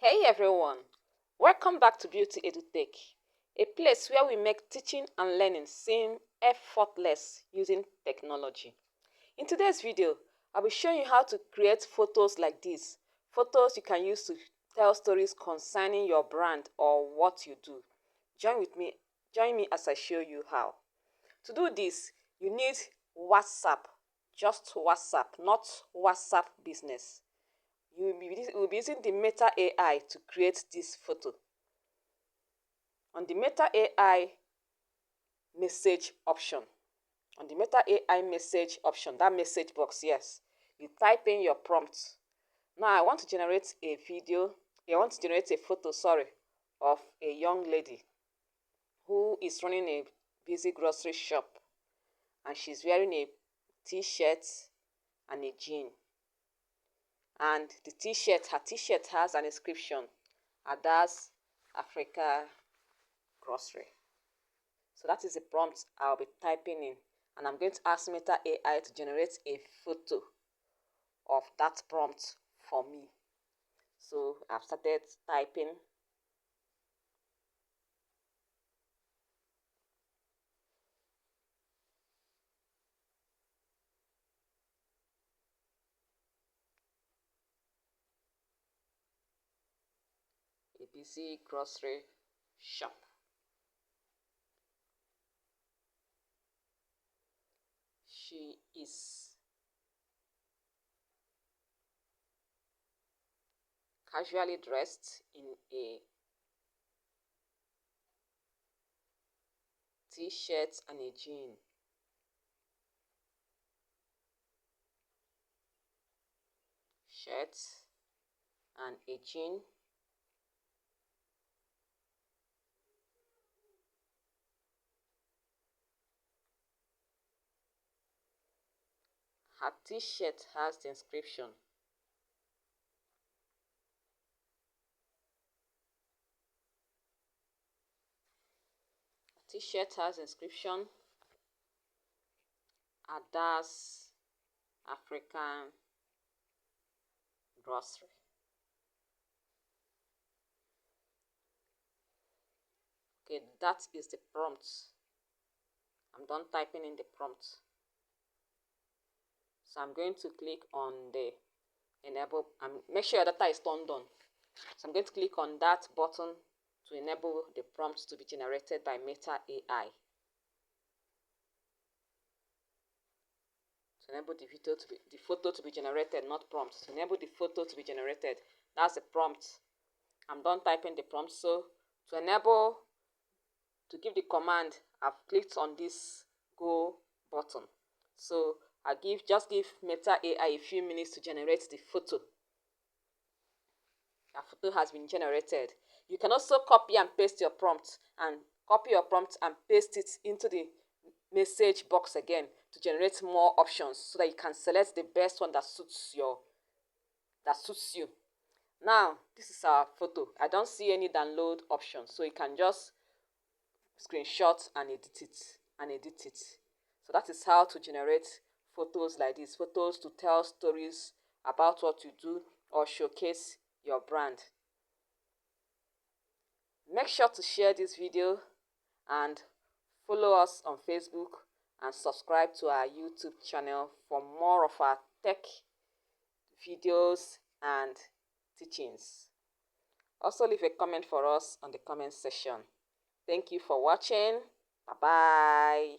Hey everyone, welcome back to Beauty EduTech, a place where we make teaching and learning seem effortless using technology. In today's video, I'll be showing you how to create photos like this. Photos you can use to tell stories concerning your brand or what you do. Join me as I show you how. To do this, you need WhatsApp, just WhatsApp, not WhatsApp business. We'll be using the Meta AI to create this photo. On the Meta AI message option, that message box, yes, you type in your prompt. Now I want to generate a photo, of a young lady who is running a busy grocery shop and she's wearing a t-shirt and a jean. And her t-shirt has an inscription, Ada's Africa Grocery. So that is the prompt I'll be typing in. And I'm going to ask Meta AI to generate a photo of that prompt for me. So I've started typing. A busy grocery shop. She is casually dressed in a t-shirt and a jean. Shirt and a jean. Her t-shirt has the inscription, T-shirt has inscription, Ada's African Grocery. Okay, that is the prompt. I'm done typing in the prompt. So I'm going to click on the enable and make sure your data is turned on. So I'm going to click on that button to enable the prompt to be generated by Meta AI. To enable the photo to be generated, not prompt. To enable the photo to be generated, that's the prompt. I'm done typing the prompt. So to give the command, I've clicked on this go button. So just give Meta AI a few minutes to generate the photo. A photo has been generated. You can also copy and paste your prompt and paste it into the message box again to generate more options so that you can select the best one that suits you. Now, this is our photo. I don't see any download option, so you can just screenshot and edit it. So that is how to generate photos like this. Photos to tell stories about what you do or showcase your brand. Make sure to share this video and follow us on Facebook and subscribe to our YouTube channel for more of our tech videos and teachings. Also leave a comment for us on the comment section. Thank you for watching. Bye-bye.